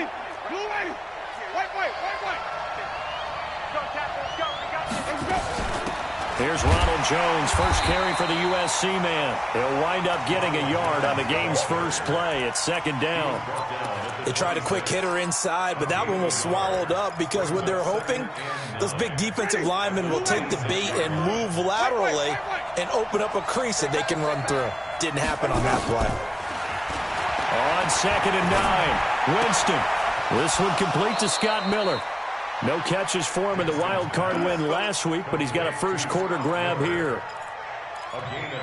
Ready. Blue ready. White. Go, tackle. Let's go. Let's go. Here's Ronald Jones, first carry for the USC man. He'll wind up getting a yard on the game's first play. It's second down. They tried a quick hitter inside, but that one was swallowed up because what they're hoping, those big defensive linemen will take the bait and move laterally and open up a crease that they can run through. Didn't happen on that play. On 2nd and 9, Winston. This one complete to Scott Miller. No catches for him in the wild card win last week, but he's got a first quarter grab here.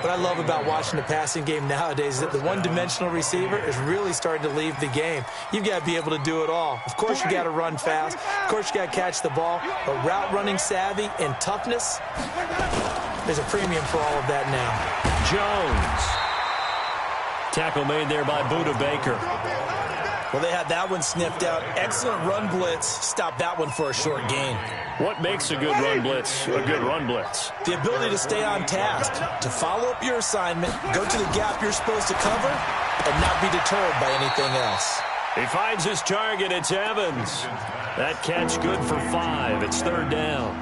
What I love about watching the passing game nowadays is that the one-dimensional receiver is really starting to leave the game. You've got to be able to do it all. Of course, you got to run fast. Of course, you got to catch the ball. But route running savvy and toughness, there's a premium for all of that now. Jones. Tackle made there by Budda Baker. Well, they had that one sniffed out. Excellent run blitz. Stopped that one for a short gain. What makes a good run blitz a good run blitz? The ability to stay on task, to follow up your assignment, go to the gap you're supposed to cover, and not be deterred by anything else. He finds his target. It's Evans. That catch good for 5. It's third down.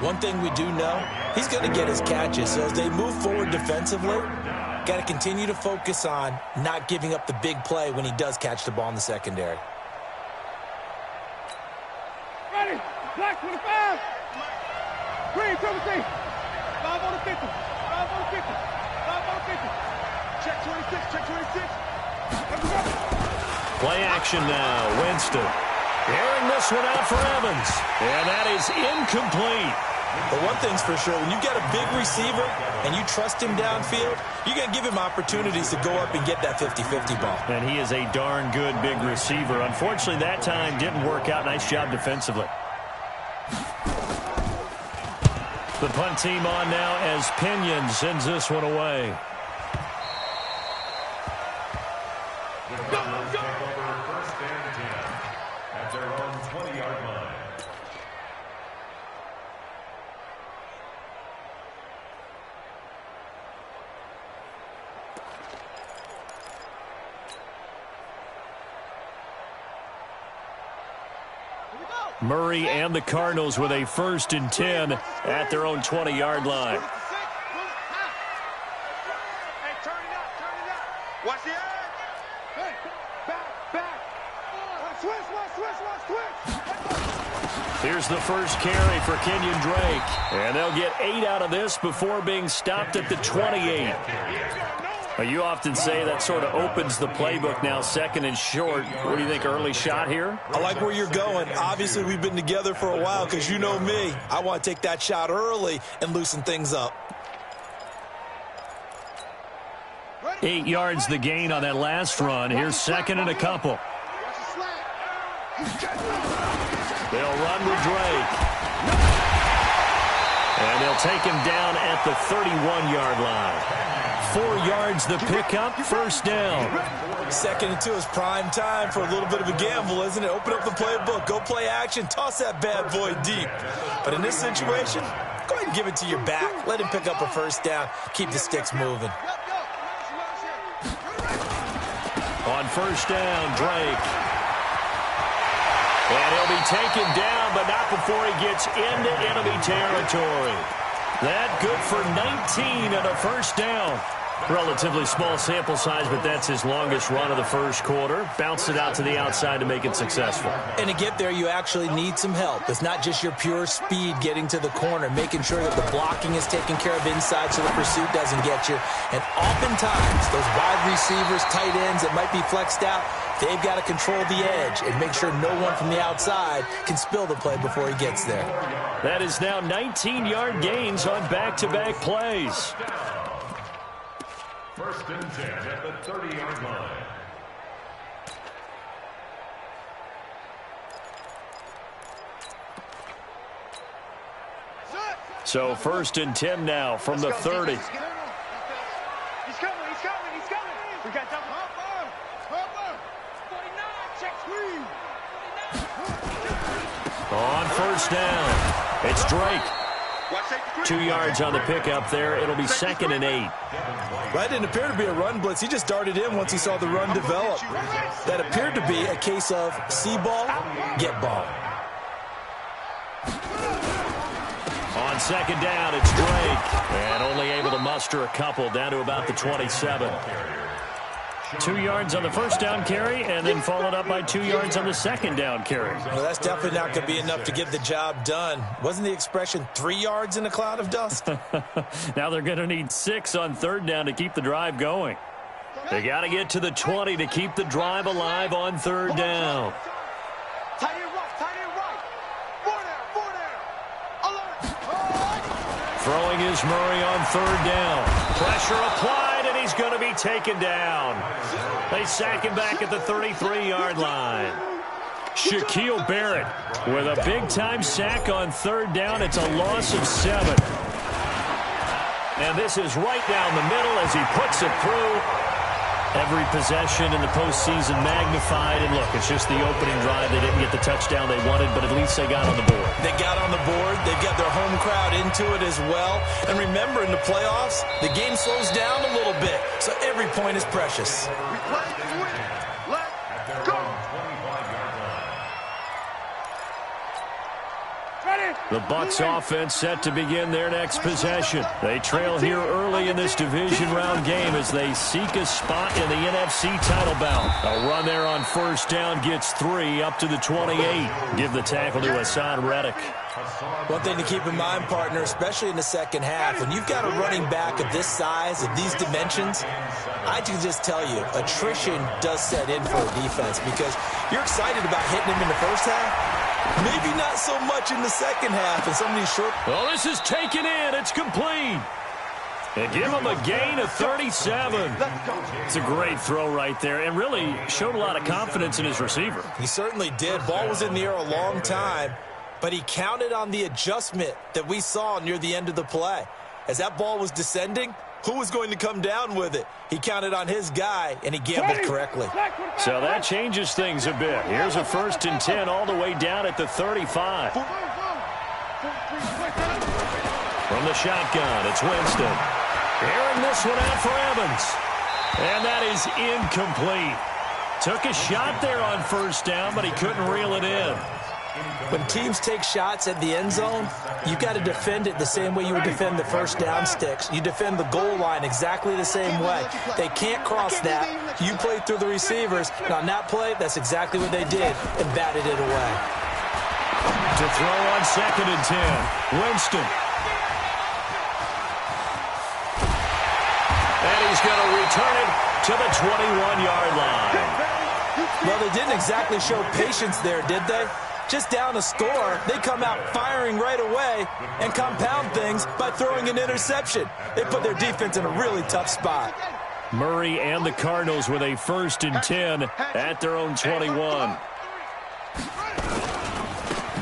One thing we do know, he's going to get his catches. So as they move forward defensively, got to continue to focus on not giving up the big play when he does catch the ball in the secondary. Ready. Black 25. Green 17. 5 on the 50. 5 on the 50. 5 on the 50. Check 26. Check 26. Let's go. Play action now. Winston. Airing this one out for Evans. And that is incomplete. But one thing's for sure, when you've got a big receiver and you trust him downfield, you're going to give him opportunities to go up and get that 50-50 ball. And he is a darn good big receiver. Unfortunately, that time didn't work out. Nice job defensively. The punt team on now as Pinion sends this one away. First and 10 at their own 20-yard line. Murray and the Cardinals with a 1st and 10 at their own 20-yard line. Hey, turn it up. Watch the edge. Hey, back. Switch. Here's the first carry for Kenyon Drake. And they'll get 8 out of this before being stopped at the 28. You often say that sort of opens the playbook now, 2nd and short. What do you think, early shot here? I like where you're going. Obviously, we've been together for a while because you know me. I want to take that shot early and loosen things up. 8 yards the gain on that last run. Here's 2nd and a couple. They'll run with Drake. And they'll take him down at the 31-yard line. 4 yards the pickup, first down. 2nd and 2 is prime time for a little bit of a gamble, isn't it? Open up the playbook, go play action, toss that bad boy deep. But in this situation, go ahead and give it to your back. Let him pick up a first down. Keep the sticks moving. On first down, Drake. And he'll be taken down, but not before he gets into enemy territory. That good for 19 and a first down. Relatively small sample size, but that's his longest run of the first quarter. Bounced it out to the outside to make it successful. And to get there, you actually need some help. It's not just your pure speed getting to the corner, making sure that the blocking is taken care of inside so the pursuit doesn't get you. And oftentimes, those wide receivers, tight ends that might be flexed out, they've got to control the edge and make sure no one from the outside can spill the play before he gets there. That is now 19-yard gains on back-to-back plays. 1st and 10 at the 30-yard line. So 1st and 10 now from the 30. He's coming. We got double. Hopper. 49. Check screen. On first down, it's Drake. Watch safety. 2 yards on the pickup there. It'll be 2nd and 8. That didn't appear to be a run blitz. He just darted in once he saw the run develop. That appeared to be a case of see ball, get ball. On 2nd down, it's Drake. And only able to muster a couple down to about the 27. 2 yards on the first down carry, and then followed up by 2 yards on the 2nd down carry. Well, that's definitely not going to be enough to get the job done. Wasn't the expression 3 yards in a cloud of dust? Now they're going to need 6 on 3rd down to keep the drive going. They got to get to the 20 to keep the drive alive on 3rd down. Tight end right. 4 there. Alert. Throwing is Murray on 3rd down. Pressure applied, and he's going to be taken down. They sack him back at the 33-yard line. Shaquille Barrett with a big-time sack on 3rd down. It's a loss of 7. And this is right down the middle as he puts it through. Every possession in the postseason magnified. And look, it's just the opening drive. They didn't get the touchdown they wanted, but at least they got on the board. They got on the board. They've got their home crowd into it as well. And remember, in the playoffs, the game slows down a little bit, so every point is precious. We play to win. Let's go. The Bucs offense set to begin their next possession. They trail here early in this division round game as they seek a spot in the NFC title bout. A run there on 1st down gets 3 up to the 28. Give the tackle to Hassan Reddick. One thing to keep in mind, partner, especially in the second half, when you've got a running back of this size, of these dimensions, I can just tell you, attrition does set in for a defense because you're excited about hitting him in the first half. Maybe not so much in the second half. And some of these short... Oh, this is taken in. It's complete. And give him a gain of 37. It's a great throw right there and really showed a lot of confidence in his receiver. He certainly did. Ball was in the air a long time, but he counted on the adjustment that we saw near the end of the play. As that ball was descending, who was going to come down with it? He counted on his guy, and he gambled correctly. So that changes things a bit. Here's a 1st and 10 all the way down at the 35. From the shotgun, it's Winston. Airing this one out for Evans. And that is incomplete. Took a shot there on 1st down, but he couldn't reel it in. When teams take shots at the end zone, you've got to defend it the same way you would defend the 1st down sticks. You defend the goal line exactly the same way. They can't cross that. You play through the receivers. And on that play, that's exactly what they did and batted it away. To throw on 2nd and 10. Winston. And he's going to return it to the 21-yard line. Well, they didn't exactly show patience there, did they? Just down a score, they come out firing right away and compound things by throwing an interception. They put their defense in a really tough spot. Murray and the Cardinals with a 1st and 10 at their own 21.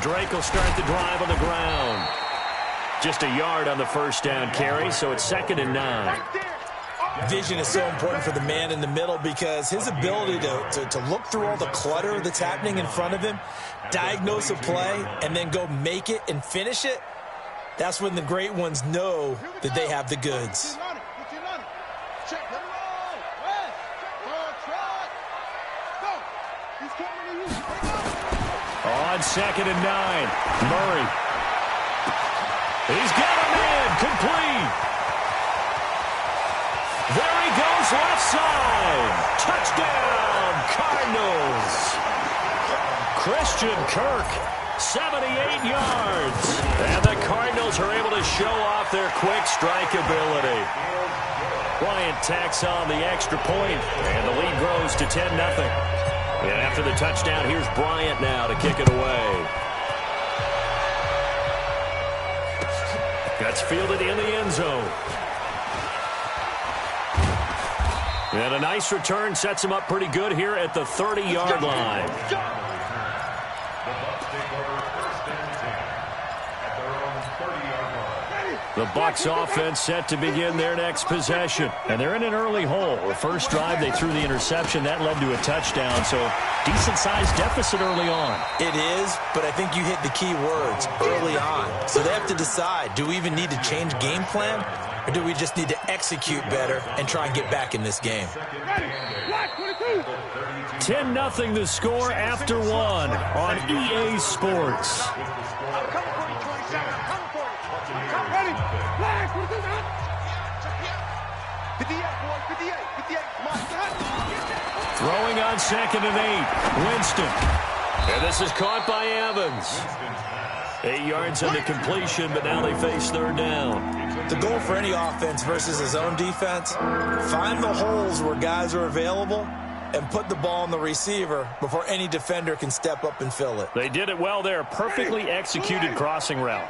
Drake will start the drive on the ground. Just a yard on the 1st down carry, so it's 2nd and 9. Vision is so important for the man in the middle because his ability to look through all the clutter that's happening in front of him, diagnose a play, and then go make it and finish it, that's when the great ones know that they have the goods. On 2nd and 9, Murray. He's got a man complete. There he goes, left side. Touchdown, Cardinals. Christian Kirk, 78 yards. And the Cardinals are able to show off their quick strike ability. Bryant tacks on the extra point, and the lead grows to 10-0. And after the touchdown, here's Bryant now to kick it away. That's fielded in the end zone. And a nice return sets him up pretty good here at the 30-yard line. The Bucs take over 1st and 10 at their own 30-yard line. The Bucs offense set to begin their next possession. And they're in an early hole. The first drive, they threw the interception. That led to a touchdown. So decent-sized deficit early on. It is, but I think you hit the key words, early on. So they have to decide, do we even need to change game plan? Or do we just need to execute better and try and get back in this game? 10-0 the score after one on EA Sports. Throwing on 2nd and 8. Winston. And this is caught by Evans. 8 yards on the completion, but now they face 3rd down. The goal for any offense versus his own defense, find the holes where guys are available and put the ball on the receiver before any defender can step up and fill it. They did it well there. Perfectly executed crossing route.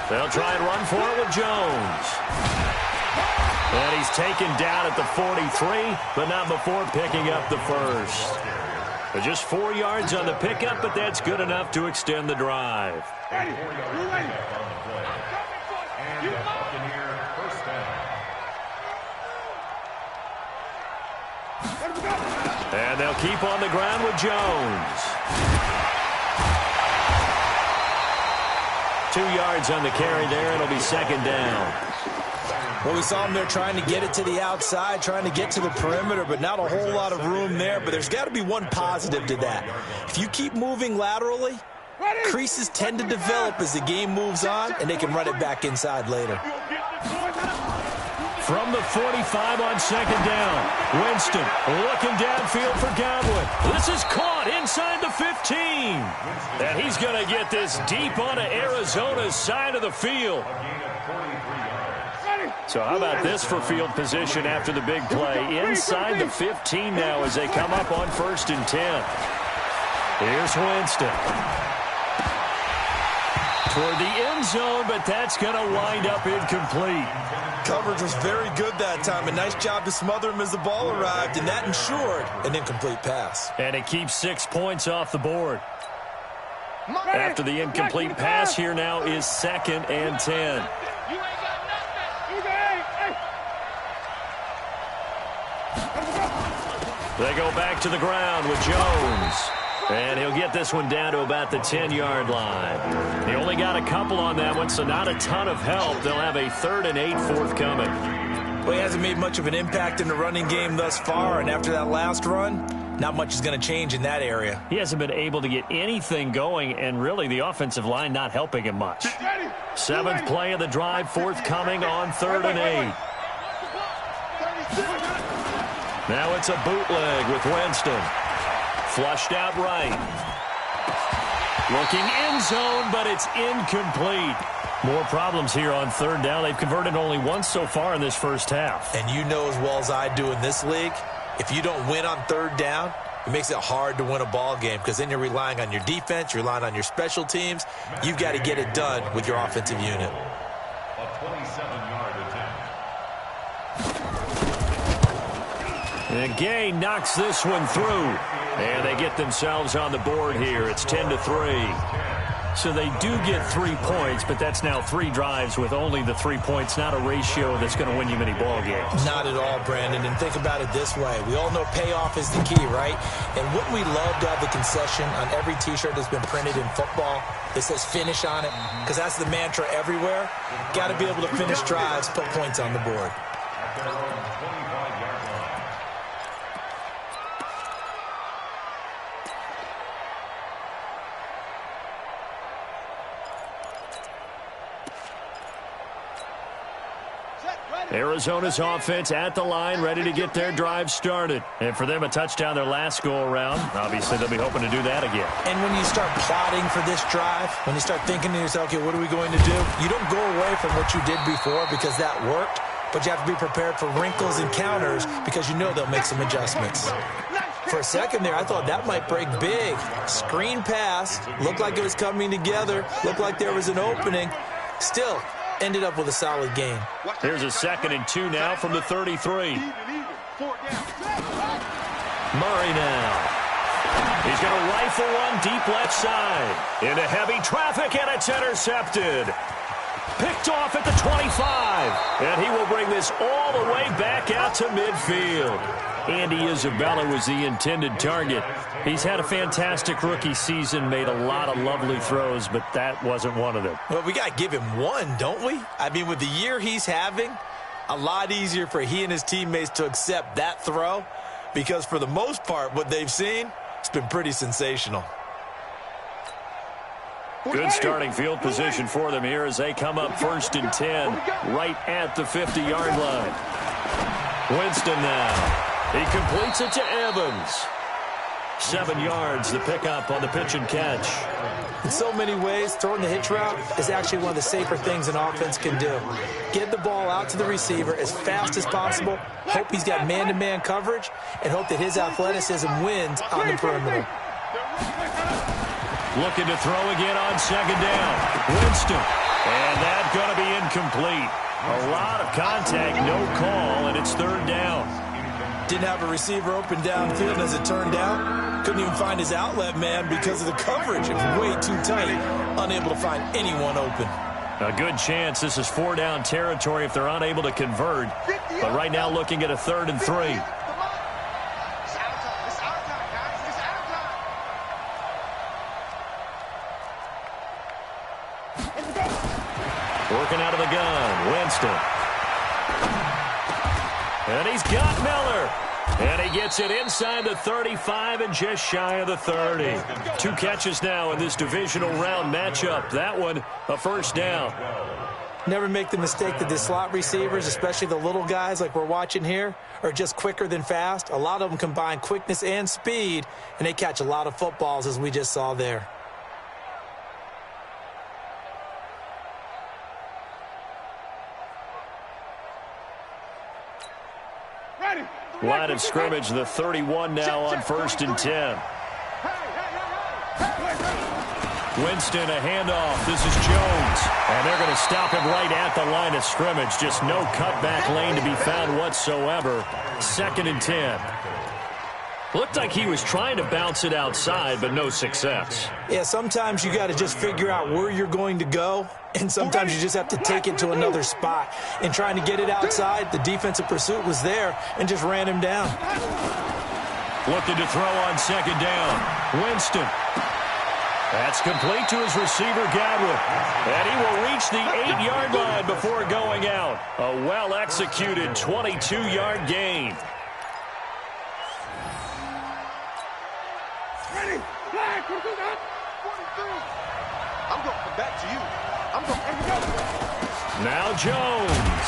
They'll try and run for it with Jones. And he's taken down at the 43, but not before picking up the first. Just 4 yards on the pickup, but that's good enough to extend the drive. And they'll keep on the ground with Jones. 2 yards on the carry there. It'll be 2nd down. Well, we saw him there trying to get it to the outside, trying to get to the perimeter, but not a whole lot of room there. But there's got to be one positive to that. If you keep moving laterally, creases tend to develop as the game moves on, and they can run it back inside later. From the 45 on 2nd down, Winston looking downfield for Godwin. This is caught inside the 15. And he's going to get this deep onto Arizona's side of the field. So how about this for field position after the big play? Inside the 15 now as they come up on 1st and 10. Here's Winston. Toward the end zone, but that's going to wind up incomplete. Coverage was very good that time. A nice job to smother him as the ball arrived, and that ensured an incomplete pass. And it keeps 6 points off the board. After the incomplete pass, here now is 2nd and 10. They go back to the ground with Jones. And he'll get this one down to about the 10-yard line. He only got a couple on that one, so not a ton of help. They'll have a 3rd and 8 forthcoming. Well, he hasn't made much of an impact in the running game thus far, and after that last run, not much is going to change in that area. He hasn't been able to get anything going, and really the offensive line not helping him much. 7th play of the drive forthcoming on 3rd and 8. Now it's a bootleg with Winston. Flushed out right. Looking end zone, but it's incomplete. More problems here on 3rd down. They've converted only once so far in this first half. And you know as well as I do in this league, if you don't win on 3rd down, it makes it hard to win a ball game because then you're relying on your defense, you're relying on your special teams. You've got to get it done with your offensive unit. A 27-yard attempt. And Gay knocks this one through. And they get themselves on the board here. It's 10-3. So they do get 3 points, but that's now 3 drives with only the 3 points, not a ratio that's going to win you many ball games. Not at all, Brandon. And think about it this way. We all know payoff is the key, right? And wouldn't we love to have the concession on every T-shirt that's been printed in football that says finish on it? Because that's the mantra everywhere. Got to be able to finish drives, put points on the board. Arizona's offense at the line, ready to get their drive started. And for them, a touchdown their last go-around. Obviously, they'll be hoping to do that again. And when you start plotting for this drive, when you start thinking to yourself, okay, what are we going to do? You don't go away from what you did before because that worked, but you have to be prepared for wrinkles and counters because you know they'll make some adjustments. For a second there, I thought that might break big. Screen pass, looked like it was coming together, looked like there was an opening. Still, ended up with a solid game. Here's a 2nd and 2 now from the 33. Murray now. He's going to rifle one deep left side. Into heavy traffic, and it's intercepted. Picked off at the 25. And he will bring this all the way back out to midfield. Andy Isabella was the intended target. He's had a fantastic rookie season, made a lot of lovely throws, but that wasn't one of them. Well, we got to give him one, don't we? I mean, with the year he's having, a lot easier for he and his teammates to accept that throw, because for the most part, what they've seen, it's been pretty sensational. Good starting field position for them here as they come up 1st and 10, right at the 50-yard line. Winston now. He completes it to Evans. 7 yards, the pickup on the pitch and catch. In so many ways, throwing the hitch route is actually one of the safer things an offense can do. Get the ball out to the receiver as fast as possible, hope he's got man-to-man coverage, and hope that his athleticism wins on the perimeter. Looking to throw again on 2nd down. Winston. And that's going to be incomplete. A lot of contact, no call, and it's 3rd down. Didn't have a receiver open downfield, as it turned out. Couldn't even find his outlet man because of the coverage. It was way too tight. Unable to find anyone open. A good chance this is 4-down territory if they're unable to convert. But right now looking at a 3rd and 3. Working out of the gun, Winston. And he's got Miller. And he gets it inside the 35 and just shy of the 30. 2 catches now in this divisional round matchup. That one, a 1st down. Never make the mistake that the slot receivers, especially the little guys like we're watching here, are just quicker than fast. A lot of them combine quickness and speed, and they catch a lot of footballs, as we just saw there. Line of scrimmage, the 31 now on 1st and 10. Winston, a handoff. This is Jones. And they're going to stop him right at the line of scrimmage. Just no cutback lane to be found whatsoever. 2nd and 10. Looked like he was trying to bounce it outside, but no success. Yeah, sometimes you got to just figure out where you're going to go, and sometimes you just have to take it to another spot. And trying to get it outside, the defensive pursuit was there and just ran him down. Looking to throw on 2nd down. Winston. That's complete to his receiver, Godwin. And he will reach the 8-yard line before going out. A well-executed 22-yard gain. Ready, flag, 42, 43. I'm going to come back to you. I'm going to go. Now Jones.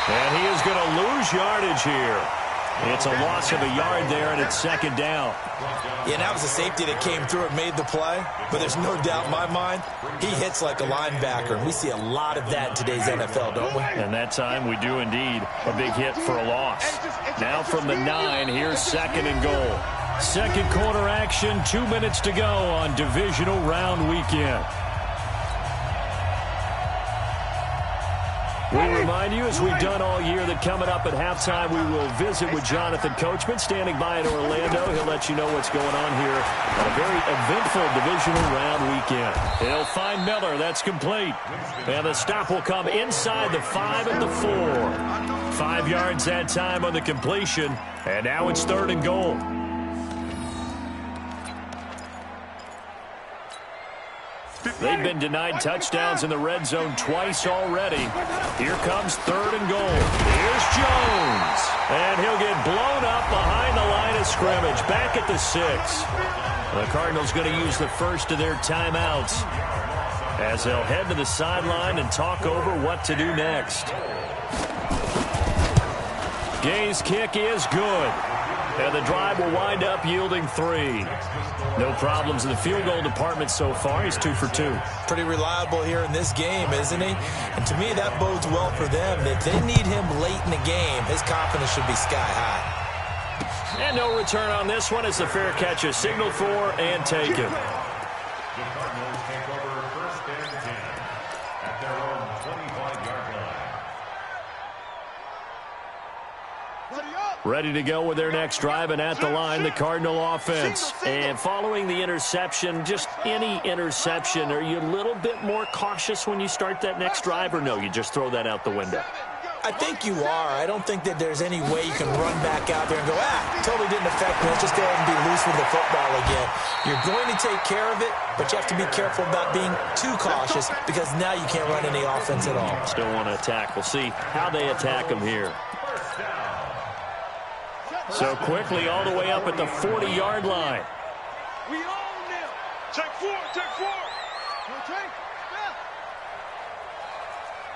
And he is going to lose yardage here. It's a loss of a yard there, and it's 2nd down. Yeah, that was a safety that came through and made the play. But there's no doubt in my mind, he hits like a linebacker. We see a lot of that in today's NFL, don't we? And that time we do indeed. A big hit for a loss. Now from the 9, here's 2nd and goal. Second quarter action, 2 minutes to go on divisional round weekend. We remind you, as we've done all year, that coming up at halftime, we will visit with Jonathan Coachman, standing by in Orlando. He'll let you know what's going on here on a very eventful divisional round weekend. He'll find Miller. That's complete. And the stop will come inside the 5 and the 4. 5 yards that time on the completion. And now it's 3rd and goal. They've been denied touchdowns in the red zone twice already. Here comes 3rd and goal. Here's Jones. And he'll get blown up behind the line of scrimmage. Back at the 6. The Cardinals going to use the first of their timeouts as they'll head to the sideline and talk over what to do next. Gay's kick is good. And the drive will wind up yielding 3. No problems in the field goal department so far. He's 2 for 2. Pretty reliable here in this game, isn't he? And to me, that bodes well for them. If they need him late in the game, his confidence should be sky high. And no return on this one as the fair catch is signaled for and taken. The Cardinals take over 1st and 10 at their own 25-yard line. Ready to go with their next drive, and at the line, the Cardinal offense. And following the interception, just any interception, are you a little bit more cautious when you start that next drive, or no, you just throw that out the window? I think you are. I don't think that there's any way you can run back out there and go, totally didn't affect me. Let's just go ahead and be loose with the football again. You're going to take care of it, but you have to be careful about being too cautious because now you can't run any offense at all. Still want to attack. We'll see how they attack them here. So quickly all the way up at the 40-yard line. We own them. Check four. Check.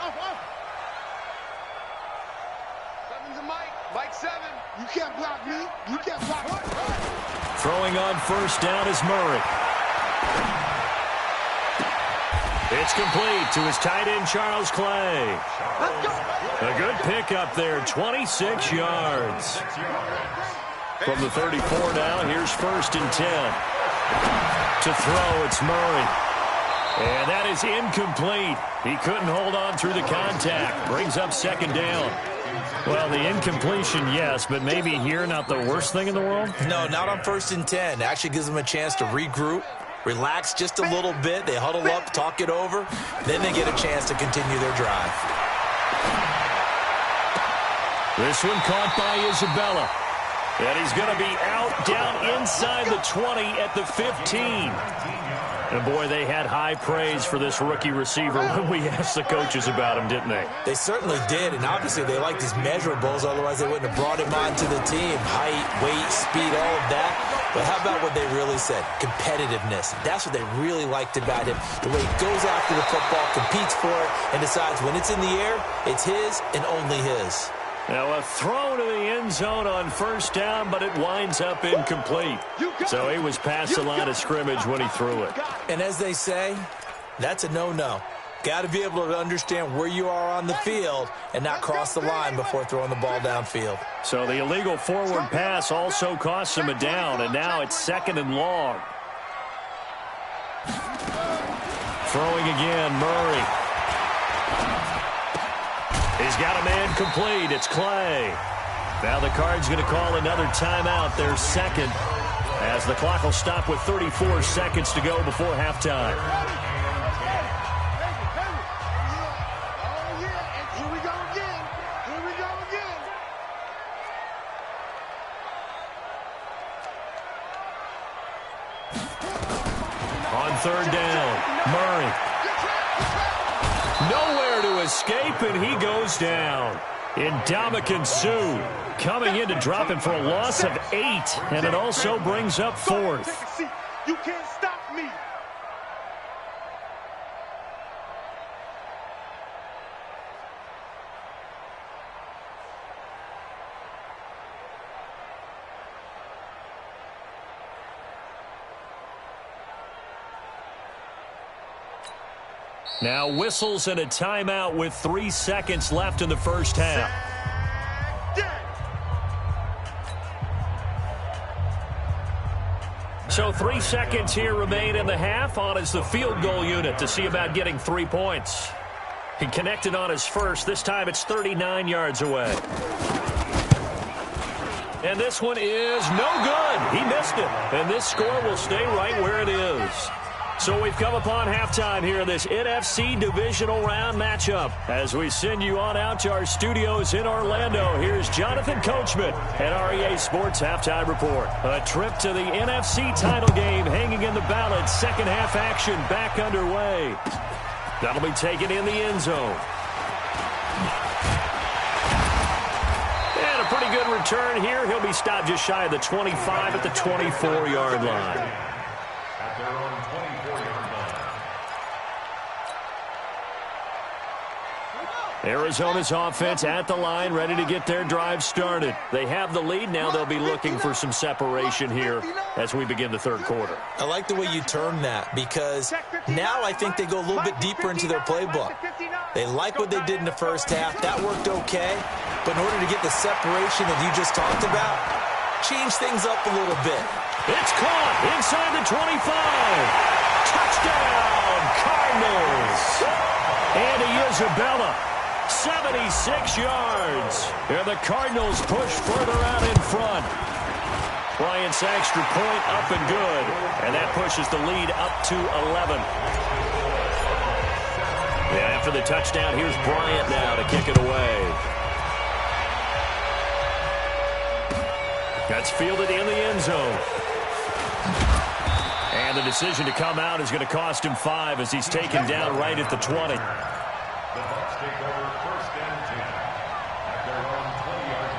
Off. Seven's a Mike. Mike 7. You can't block me. You can't block me. Throwing on first down is Murray. It's complete to his tight end, Charles Clay. A good pickup there, 26 yards. From the 34 now, here's 1st and 10. To throw, it's Murray. And that is incomplete. He couldn't hold on through the contact. Brings up 2nd down. Well, the incompletion, yes, but maybe here not the worst thing in the world? No, not on 1st and 10. Actually gives them a chance to regroup, relax just a little bit. They huddle up, talk it over. Then they get a chance to continue their drive. This one caught by Isabella. And he's going to be out down inside the 20 at the 15. And, boy, they had high praise for this rookie receiver when we asked the coaches about him, didn't they? They certainly did, and obviously they liked his measurables. Otherwise, they wouldn't have brought him onto the team. Height, weight, speed, all of that. But how about what they really said? Competitiveness. That's what they really liked about him. The way he goes after the football, competes for it, and decides when it's in the air, it's his and only his. Now a throw to the end zone on 1st down, but it winds up incomplete. So he was past the line of scrimmage when he threw it. And as they say, that's a no-no. Got to be able to understand where you are on the field and not cross the line before throwing the ball downfield. So the illegal forward pass also costs him a down, and now it's 2nd and long. Throwing again, Murray. He's got a man complete. It's Clay. Now the Cards going to call another timeout, their 2nd, as the clock will stop with 34 seconds to go before halftime. Here we go again. On 3rd down, Murray. Nowhere to escape, and he goes down. Ndamukong Suh coming in to drop him for a loss of 8, and it also brings up 4th. You can't stop me. Now whistles and a timeout with 3 seconds left in the first half. So 3 seconds here remain in the half. On is the field goal unit to see about getting 3 points. He connected on his first. This time it's 39 yards away. And this one is no good. He missed it. And this score will stay right where it is. So we've come upon halftime here in this NFC Divisional Round matchup. As we send you on out to our studios in Orlando, here's Jonathan Coachman at REA Sports Halftime Report. A trip to the NFC title game hanging in the balance. Second half action back underway. That'll be taken in the end zone. And a pretty good return here. He'll be stopped just shy of the 25 at the 24-yard line. Arizona's offense at the line, ready to get their drive started. They have the lead. Now they'll be looking for some separation here as we begin the third quarter. I like the way you term that because now I think they go a little bit deeper into their playbook. They like what they did in the first half. That worked okay. But in order to get the separation that you just talked about, change things up a little bit. It's caught inside the 25. Touchdown, Cardinals. Andy Isabella 76 yards. And the Cardinals push further out in front. Bryant's extra point up and good. And that pushes the lead up to 11. And after the touchdown, here's Bryant now to kick it away. That's fielded in the end zone. And the decision to come out is going to cost him 5 as he's taken down right at the 20. The Bucs take over first and 10 at their own 20-yard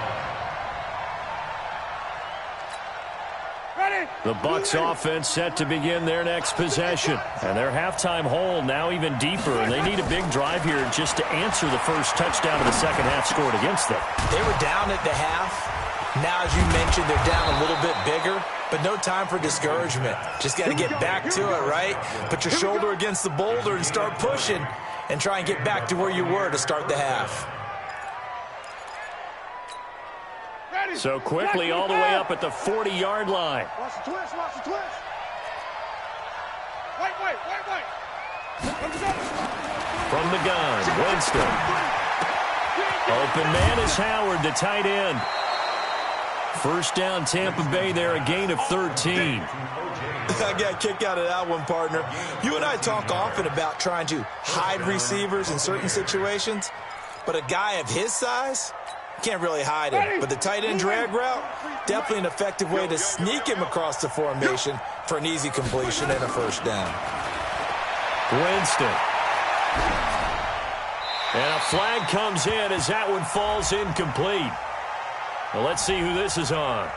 line. The Bucs offense set to begin their next possession. And their halftime hole now even deeper. And they need a big drive here just to answer the first touchdown of the second half scored against them. They were down at the half. Now, as you mentioned, they're down a little bit bigger. But no time for discouragement. Just got to get back to it, right? Put your shoulder against the boulder and start pushing. And try and get back to where you were to start the half. So quickly all the way up at the 40-yard line. Watch the twist, watch the twist. Wait. From the gun, Winston. Open man is Howard, the tight end. First down, Tampa Bay there, a gain of 13. I got a kick out of that one, partner. You and I talk often about trying to hide receivers in certain situations, but a guy of his size can't really hide him. But the tight end drag route, definitely an effective way to sneak him across the formation for an easy completion and a first down. Winston. And a flag comes in as that one falls incomplete. Well, let's see who this is on.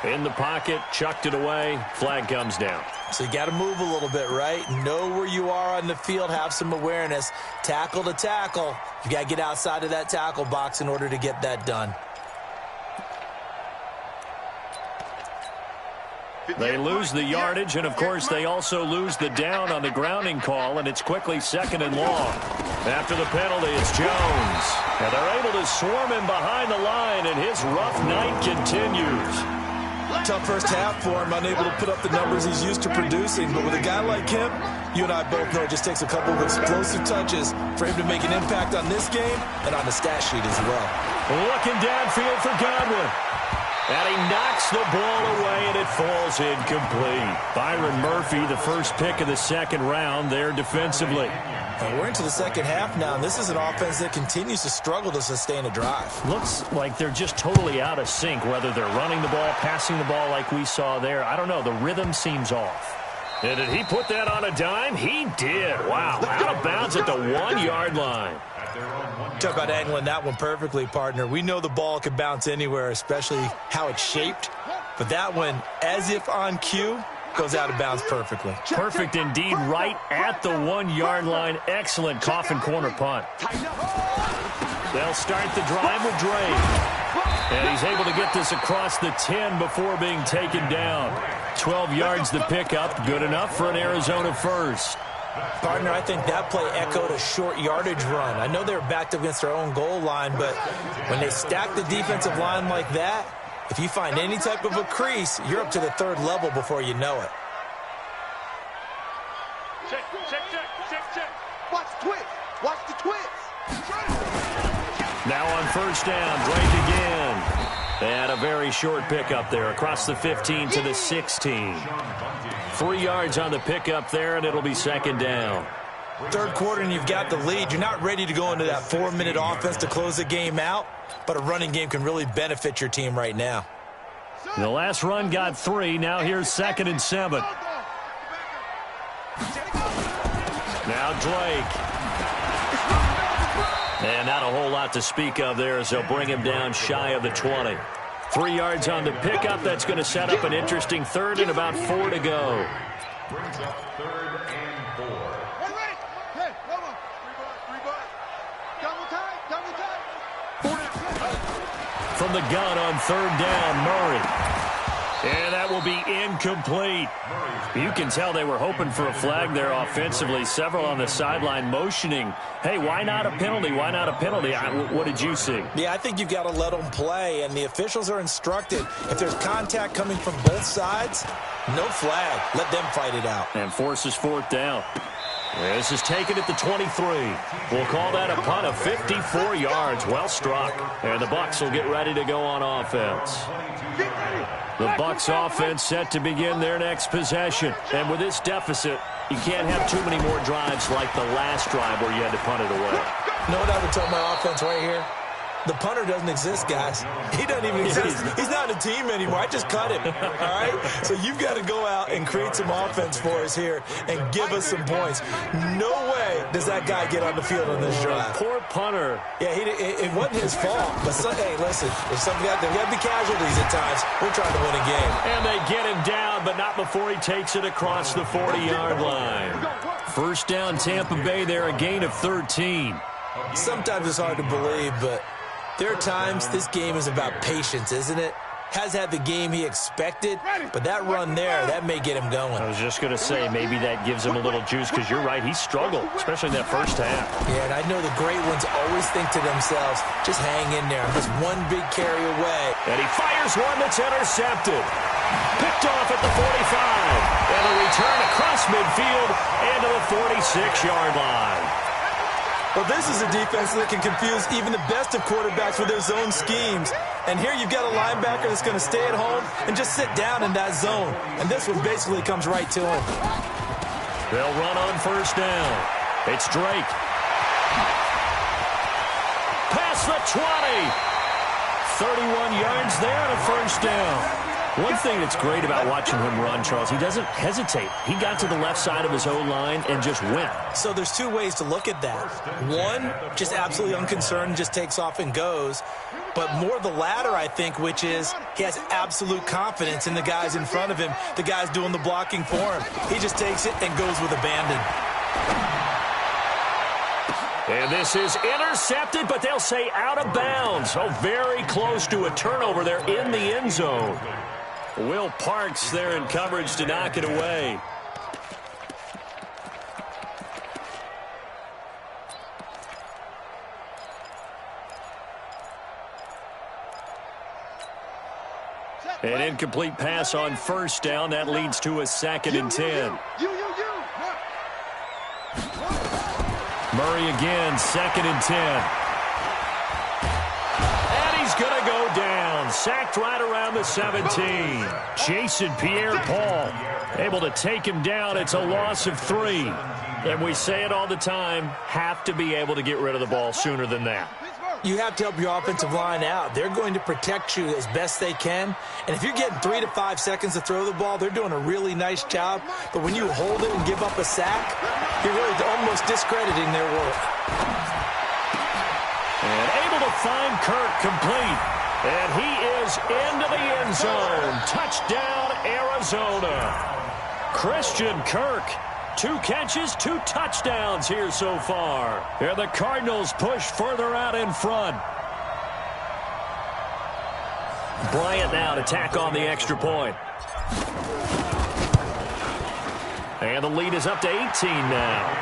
In the pocket, chucked it away, flag comes down. So you got to move a little bit, right? Know where you are on the field, have some awareness. Tackle to tackle. You got to get outside of that tackle box in order to get that done. They lose the yardage, and of course they also lose the down on the grounding call, and it's quickly second and long. After the penalty, it's Jones. And they're able to swarm him behind the line, and his rough night continues. Tough first half for him, unable to put up the numbers he's used to producing. But with a guy like him, you and I both know it just takes a couple of explosive touches for him to make an impact on this game and on the stat sheet as well. Looking downfield for Godwin. And he knocks the ball away, and it falls incomplete. Byron Murphy, the first pick of the second round there defensively. And we're into the second half now, and this is an offense that continues to struggle to sustain a drive. Looks like they're just totally out of sync, whether they're running the ball, passing the ball like we saw there. I don't know. The rhythm seems off. And did he put that on a dime? He did. Wow. Out of bounds at the 1-yard line. Talk about angling that one perfectly, partner. We know the ball can bounce anywhere, especially how it's shaped. But that one, as if on cue, goes out of bounds perfectly. Perfect indeed, right at the 1-yard line. Excellent coffin corner punt. They'll start the drive with Drake. And he's able to get this across the 10 before being taken down. 12 yards to pick up. Good enough for an Arizona first. Partner, I think that play echoed a short yardage run. I know they were backed up against their own goal line, but when they stack the defensive line like that, if you find any type of a crease, you're up to the third level before you know it. Check. Watch the twist. Watch the twist. Now on first down, Drake again. And a very short pickup there across the 15 to the 16. 3 yards on the pickup there, and it'll be second down. Third quarter, and you've got the lead. You're not ready to go into that 4-minute offense to close the game out, but a running game can really benefit your team right now. The last run got 3. Now here's 2nd and 7. Now Drake. And not a whole lot to speak of there as they'll bring him down shy of the 20. 3 yards on the pickup. That's going to set up an interesting third and about 4 to go. Brings up 3rd and 4. Hey, hold on. 3 bucks. Double time. From the gun on 3rd down, Murray. And that will be incomplete. You can tell they were hoping for a flag there offensively. Several on the sideline motioning, hey, why not a penalty? Why not a penalty? What did you see? Yeah, I think you've got to let them play, and the officials are instructed. If there's contact coming from both sides, no flag. Let them fight it out. And forces 4th down. This is taken at the 23. We'll call that a punt of 54 yards. Well struck. And the Bucs will get ready to go on offense. The Bucs offense set to begin their next possession. And with this deficit, you can't have too many more drives like the last drive where you had to punt it away. You know what I would tell my offense right here? The punter doesn't exist, guys. He doesn't even exist. He's not a team anymore. I just cut him, all right? So you've got to go out and create some offense for us here and give us some points. No way does that guy get on the field on this drive. Poor punter. Yeah, it wasn't his fault. But, hey, listen, if something there got to be casualties at times. We're trying to win a game. And they get him down, but not before he takes it across the 40-yard line. First down, Tampa Bay there, a gain of 13. Sometimes it's hard to believe, but there are times this game is about patience, isn't it? Has had the game he expected, but that run there, that may get him going. I was just going to say, maybe that gives him a little juice, because you're right, he struggled, especially in that first half. Yeah, and I know the great ones always think to themselves, just hang in there. I'm just one big carry away. And he fires one that's intercepted. Picked off at the 45. And a return across midfield and to the 46-yard line. Well, this is a defense that can confuse even the best of quarterbacks with their zone schemes. And here you've got a linebacker that's going to stay at home and just sit down in that zone. And this one basically comes right to him. They'll run on first down. It's Drake. Past the 20. 31 yards there and a first down. One thing that's great about watching him run, Charles, he doesn't hesitate. He got to the left side of his O-line and just went. So there's two ways to look at that. One, just absolutely unconcerned, just takes off and goes. But more the latter, I think, which is he has absolute confidence in the guys in front of him, the guys doing the blocking for him. He just takes it and goes with abandon. And this is intercepted, but they'll say out of bounds. Oh, very close to a turnover there in the end zone. Will Parks there in coverage to knock it away. An incomplete pass on first down. That leads to a 2nd and 10. Murray again, 2nd and 10. And he's going to go down. Sacked right around the 17. Jason Pierre-Paul able to take him down. It's a loss of 3. And we say it all the time, have to be able to get rid of the ball sooner than that. You have to help your offensive line out. They're going to protect you as best they can. And if you're getting 3 to 5 seconds to throw the ball, they're doing a really nice job. But when you hold it and give up a sack, you're really almost discrediting their work. And able to find Kirk complete. And he is into the end zone. Touchdown, Arizona. Christian Kirk. 2 catches, 2 touchdowns here so far. And the Cardinals push further out in front. Bryant now to tack on the extra point. And the lead is up to 18 now.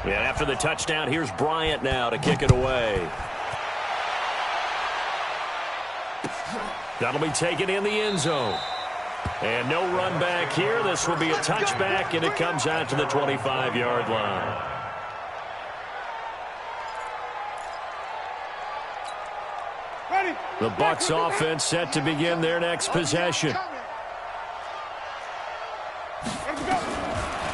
And after the touchdown, here's Bryant now to kick it away. That'll be taken in the end zone. And no run back here. This will be a touchback, and it comes out to the 25-yard line. The Bucs offense set to begin their next possession.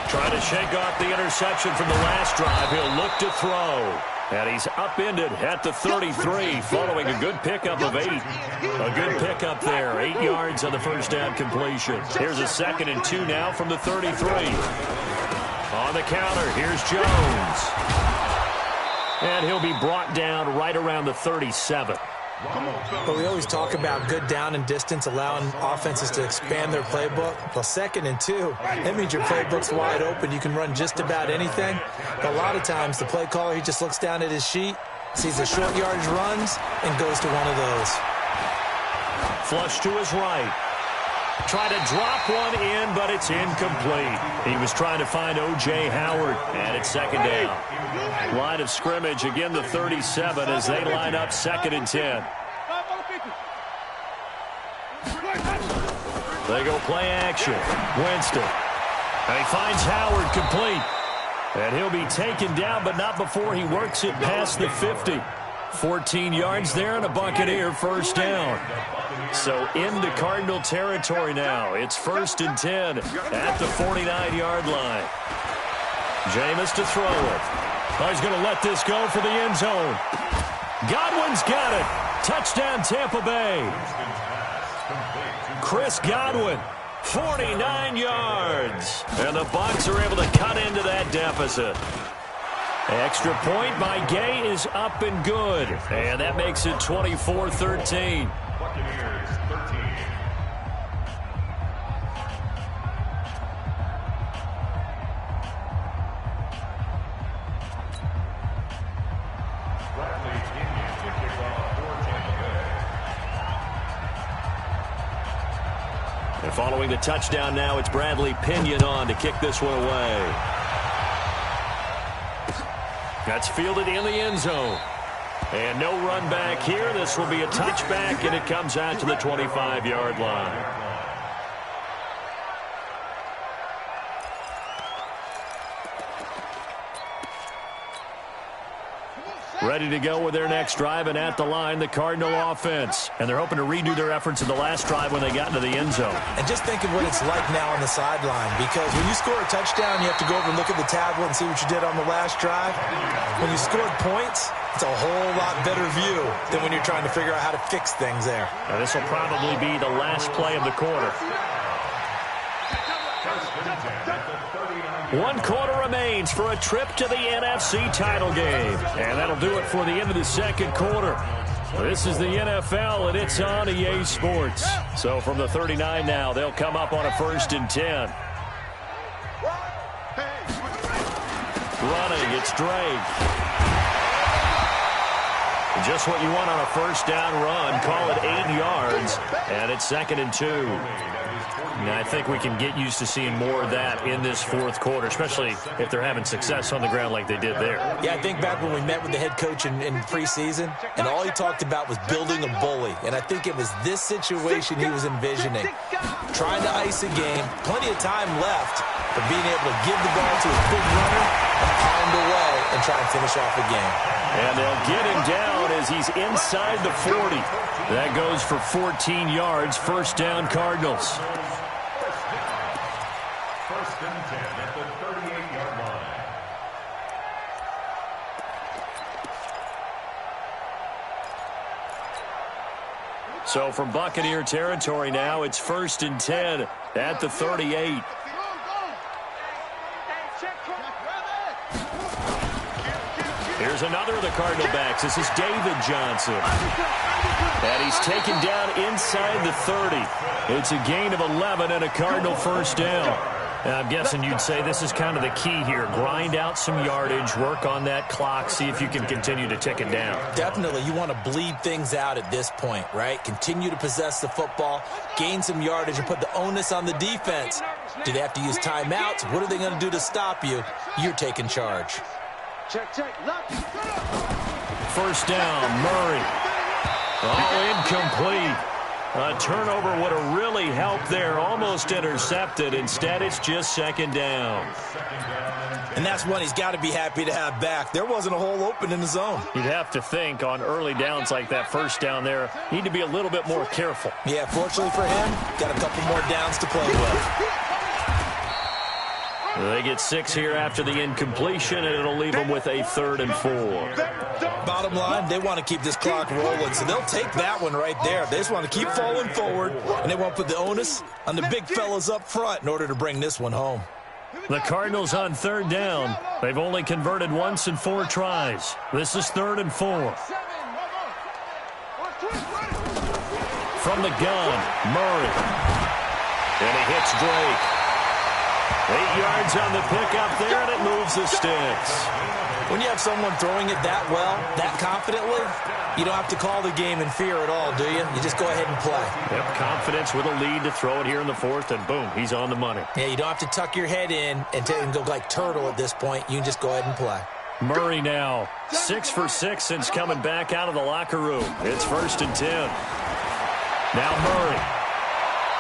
Trying to shake off the interception from the last drive. He'll look to throw. And he's upended at the 33 following a good pickup of 8. A good pickup there. 8 yards on the first down completion. Here's a 2nd and 2 now from the 33. On the counter, here's Jones. And he'll be brought down right around the 37. But we always talk about good down and distance, allowing offenses to expand their playbook. Well, 2nd and 2, that means your playbook's wide open. You can run just about anything. But a lot of times, the play caller, he just looks down at his sheet, sees the short yardage runs, and goes to one of those. Flush to his right. Try to drop one in, but it's incomplete. He was trying to find O.J. Howard, and it's second down. Line of scrimmage, again the 37 as they line up 2nd and 10. They go play action. Winston. And he finds Howard complete. And he'll be taken down, but not before he works it past the 50. 14 yards there and a Buccaneer first down. So into Cardinal territory now. It's 1st and 10 at the 49-yard line. Jameis to throw it. Oh, he's going to let this go for the end zone. Godwin's got it. Touchdown Tampa Bay. Chris Godwin, 49 yards. And the Bucs are able to cut into that deficit. Extra point by Gay is up and good. And that makes it 24-13. Buccaneers 13. Bradley Pinion to kick off for Tampa Bay. And following the touchdown now, it's Bradley Pinion on to kick this one away. That's fielded in the end zone. And no run back here. This will be a touchback, and it comes out to the 25-yard line. Ready to go with their next drive, and at the line, the Cardinal offense. And they're hoping to redo their efforts in the last drive when they got into the end zone. And just think of what it's like now on the sideline, because when you score a touchdown, you have to go over and look at the tablet and see what you did on the last drive. When you scored points, it's a whole lot better view than when you're trying to figure out how to fix things there. Now, this will probably be the last play of the quarter. 1 quarter remains for a trip to the NFC title game. And that'll do it for the end of the second quarter. This is the NFL, and it's on EA Sports. So from the 39 now, they'll come up on a 1st and 10. Running, it's Drake. Just what you want on a first down run. Call it 8 yards, and it's 2nd and 2. Now, I think we can get used to seeing more of that in this 4th quarter, especially if they're having success on the ground like they did there. Yeah, I think back when we met with the head coach in preseason, and all he talked about was building a bully. And I think it was this situation he was envisioning. Trying to ice a game, plenty of time left, but being able to give the ball to a big runner and pound away and try and finish off the game. And they'll get him down as he's inside the 40. That goes for 14 yards, first down Cardinals. First and 10 at the 38-yard line. So from Buccaneer territory now, it's 1st and 10 at the 38. Here's another of the Cardinal backs. This is David Johnson. And he's taken down inside the 30. It's a gain of 11 and a Cardinal first down. And I'm guessing you'd say this is kind of the key here. Grind out some yardage, work on that clock, see if you can continue to tick it down. Definitely. You want to bleed things out at this point, right? Continue to possess the football, gain some yardage, and put the onus on the defense. Do they have to use timeouts? What are they going to do to stop you? You're taking charge. First down, Murray. All incomplete. A turnover would have really helped there. Almost intercepted. Instead, it's just 2nd down. And that's one he's got to be happy to have back. There wasn't a hole open in the zone. You'd have to think on early downs like that first down there, need to be a little bit more careful. Yeah, fortunately for him, got a couple more downs to play with. They get 6 here after the incompletion, and it'll leave them with a 3rd and 4. Bottom line, they want to keep this clock rolling, so they'll take that one right there. They just want to keep falling forward, and they want to put the onus on the big fellas up front in order to bring this one home. The Cardinals on 3rd down. They've only converted once in 4 tries. This is 3rd and 4. From the gun, Murray. And he hits Drake. 8 yards on the pickup there, and it moves the sticks. When you have someone throwing it that well, that confidently, you don't have to call the game in fear at all, do you? You just go ahead and play. Yep, confidence with a lead to throw it here in the fourth, and boom, he's on the money. Yeah, you don't have to tuck your head in and go like turtle at this point. You can just go ahead and play. Murray now, 6 for 6 since coming back out of the locker room. It's 1st and 10. Now Murray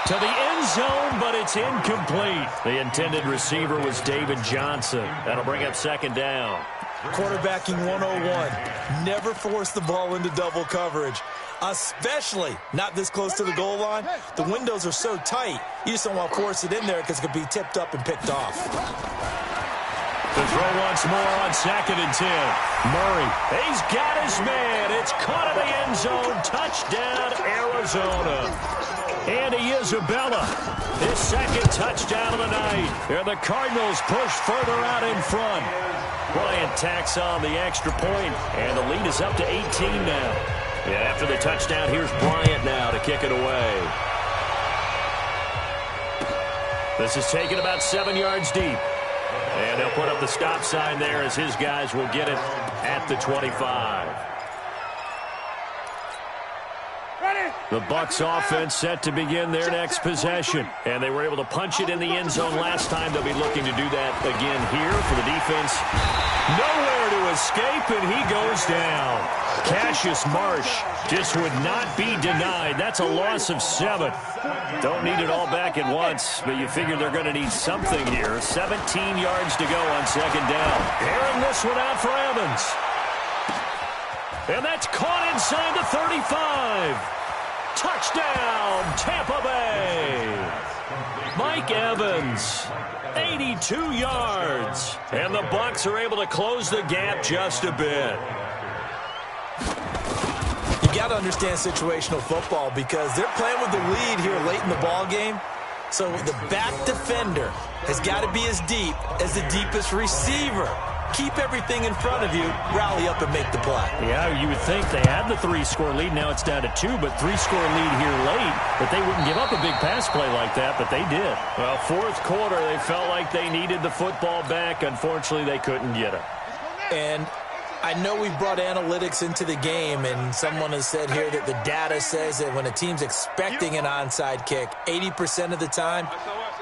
to the end zone, but it's incomplete. The intended receiver was David Johnson. That'll bring up 2nd down. Quarterbacking 101. Never force the ball into double coverage, especially not this close to the goal line. The windows are so tight, you just don't want to force it in there because it could be tipped up and picked off. The throw once more on 2nd and 10. Murray, he's got his man. It's caught in the end zone. Touchdown, Arizona. Andy Isabella, his 2nd touchdown of the night. And the Cardinals push further out in front. Bryant tacks on the extra point, and the lead is up to 18 now. Yeah, after the touchdown, here's Bryant now to kick it away. This is taken about 7 yards deep. And they'll put up the stop sign there as his guys will get it at the 25. The Bucs offense set to begin their next possession. And they were able to punch it in the end zone last time. They'll be looking to do that again here for the defense. Nowhere to escape, and he goes down. Cassius Marsh just would not be denied. That's a loss of 7. Don't need it all back at once, but you figure they're going to need something here. 17 yards to go on 2nd down. Airing this one out for Evans. And that's caught inside the 35. Touchdown, Tampa Bay. Mike Evans, 82 yards. And the Bucs are able to close the gap just a bit. You got to understand situational football because they're playing with the lead here late in the ball game. So the back defender has got to be as deep as the deepest receiver. Keep everything in front of you, rally up and make the play. Yeah, you would think they had the 3-score lead. Now it's down to 2, but 3-score lead here late. But they wouldn't give up a big pass play like that, but they did. Well, 4th quarter, they felt like they needed the football back. Unfortunately, they couldn't get it. And I know we brought analytics into the game, and someone has said here that the data says that when a team's expecting an onside kick, 80% of the time,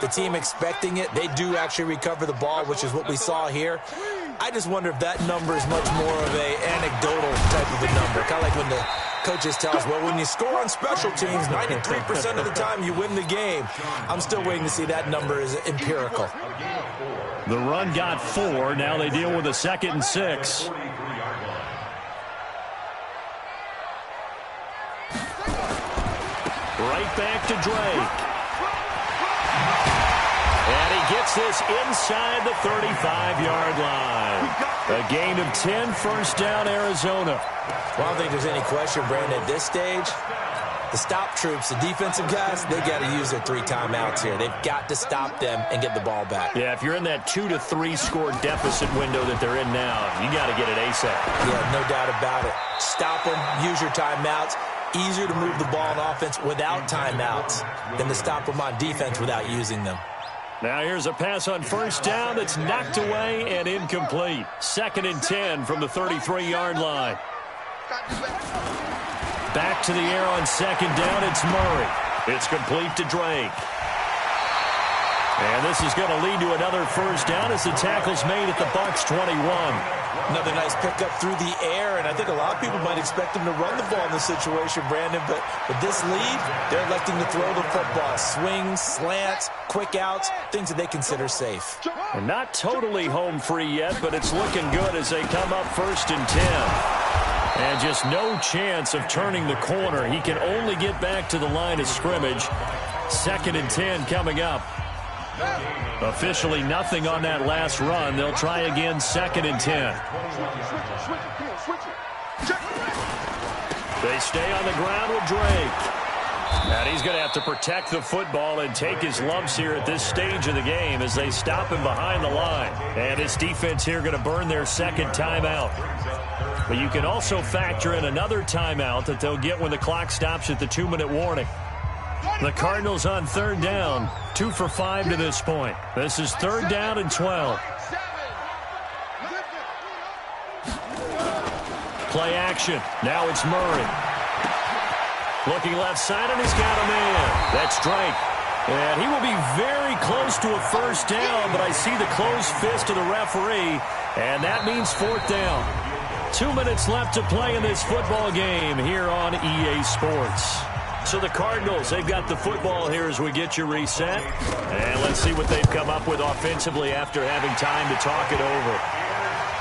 the team expecting it, they do actually recover the ball, which is what we saw here. I just wonder if that number is much more of a anecdotal type of a number. Kind of like when the coaches tell us, well, when you score on special teams, 93% of the time you win the game. I'm still waiting to see that number is empirical. The run got 4. Now they deal with a 2nd and 6. Right back to Drake. And he gets this inside the 35-yard line. A gain of 10, 1st down, Arizona. Well, I don't think there's any question, Brandon, at this stage, the stop troops, the defensive guys, they got to use their 3 timeouts here. They've got to stop them and get the ball back. Yeah, if you're in that 2 to 3 score deficit window that they're in now, you got to get it ASAP. Yeah, no doubt about it. Stop them, use your timeouts. Easier to move the ball on offense without timeouts than to stop them on defense without using them. Now here's a pass on 1st down that's knocked away and incomplete. 2nd and 10 from the 33-yard line. Back to the air on 2nd down, it's Murray. It's complete to Drake. And this is going to lead to another 1st down as the tackle's made at the Bucs 21. Another nice pickup through the air, and I think a lot of people might expect them to run the ball in this situation, Brandon, but with this lead, they're electing to throw the football. Swings, slants, quick outs, things that they consider safe. And not totally home free yet, but it's looking good as they come up 1st and 10. And just no chance of turning the corner. He can only get back to the line of scrimmage. 2nd and 10 coming up. Officially nothing on that last run. They'll try again 2nd and 10. They stay on the ground with Drake. And he's going to have to protect the football and take his lumps here at this stage of the game as they stop him behind the line. And his defense here going to burn their 2nd timeout. But you can also factor in another timeout that they'll get when the clock stops at the 2-minute warning. The Cardinals on third down, 2 for 5 to this point. This is third down and 12. Play action. Now it's Murray. Looking left side, and he's got a man. That's Drake. And he will be very close to a first down, but I see the closed fist of the referee, and that means fourth down. 2 minutes left to play in this football game here on EA Sports. So the Cardinals, they've got the football here as we get you reset. And let's see what they've come up with offensively after having time to talk it over.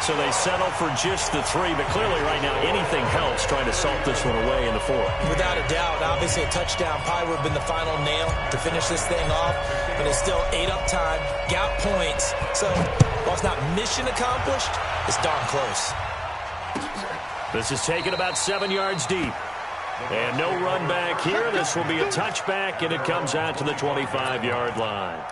So they settle for just the 3, but clearly right now anything helps trying to salt this one away in the 4th. Without a doubt, obviously a touchdown probably would have been the final nail to finish this thing off, but it's still 8 up time, got points. So while it's not mission accomplished, it's darn close. This is taken about 7 yards deep. And no run back here. This will be a touchback, and it comes out to the 25-yard line.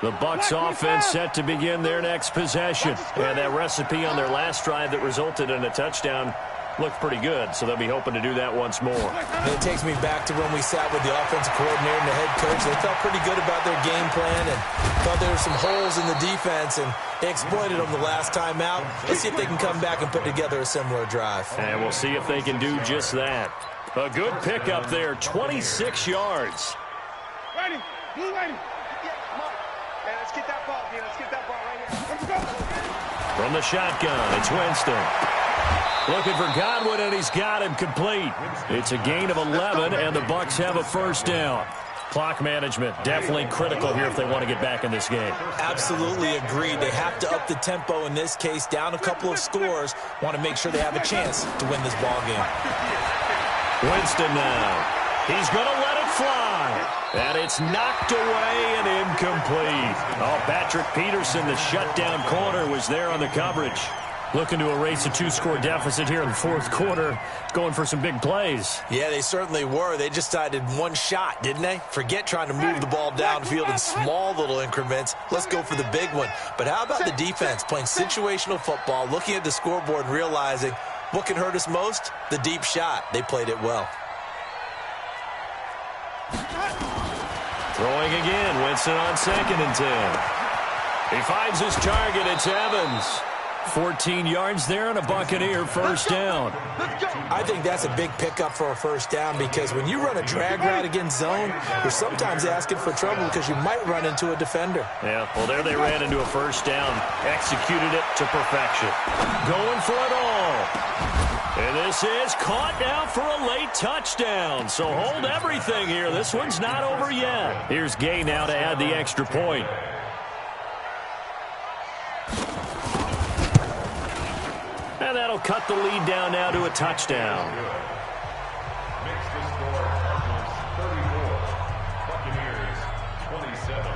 The Bucs offense set to begin their next possession. And that recipe on their last drive that resulted in a touchdown looked pretty good, so they'll be hoping to do that once more. And it takes me back to when we sat with the offensive coordinator and the head coach. They felt pretty good about their game plan and thought there were some holes in the defense, and they exploited them the last time out. Let's see if they can come back and put together a similar drive. And we'll see if they can do just that. A good pickup there, 26 yards. Ready, blue ready. Man, let's get that ball, man. Let's get that ball right here. Let's go. From the shotgun, it's Winston. Looking for Godwin, and he's got him complete. It's a gain of 11, and the Bucs have a first down. Clock management definitely critical here if they want to get back in this game. Absolutely agreed. They have to up the tempo in this case, down a couple of scores. Want to make sure they have a chance to win this ball game. Winston now. He's going to let it fly. And it's knocked away and incomplete. Oh, Patrick Peterson, the shutdown corner, was there on the coverage. Looking to erase a 2-score deficit here in the 4th quarter. Going for some big plays. Yeah, they certainly were. They just decided one shot, didn't they? Forget trying to move the ball downfield in small little increments. Let's go for the big one. But how about the defense playing situational football, looking at the scoreboard and realizing what can hurt us most? The deep shot. They played it well. Throwing again. Winston on 2nd and 10. He finds his target. It's Evans. 14 yards there and a Buccaneer first down. I think that's a big pickup for a first down because when you run a drag route against zone, you're sometimes asking for trouble because you might run into a defender. Yeah, well, there they ran into a first down. Executed it to perfection. Going for it all. And this is caught now for a late touchdown. So hold everything here. This one's not over yet. Here's Gay now to add the extra point. And that'll cut the lead down now to a touchdown. Makes the score Cardinals 34, Buccaneers 27.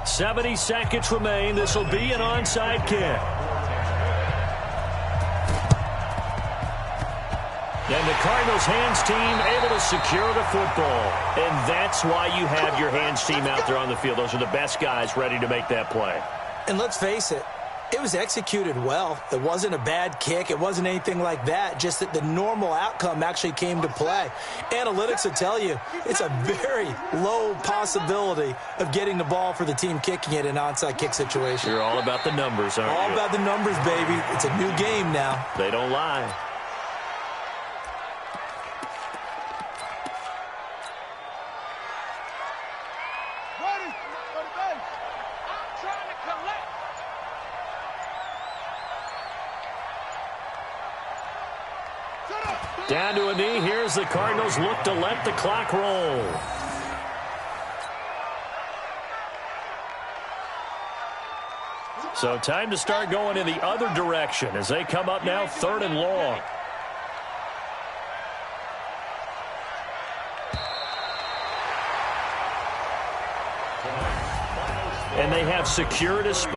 "70 seconds remain. This will be an onside kick. And the Cardinals hands team able to secure the football. And that's why you have your hands team out there on the field. Those are the best guys ready to make that play. And let's face it, it was executed well. It wasn't a bad kick. It wasn't anything like that. Just that the normal outcome actually came to play. Analytics will tell you it's a very low possibility of getting the ball for the team kicking it in an onside kick situation. You're all about the numbers, aren't you? All about the numbers, baby. It's a new game now. They don't lie. Down to a knee. Here's the Cardinals look to let the clock roll. So time to start going in the other direction as they come up now 3rd and long. And they have secured a spot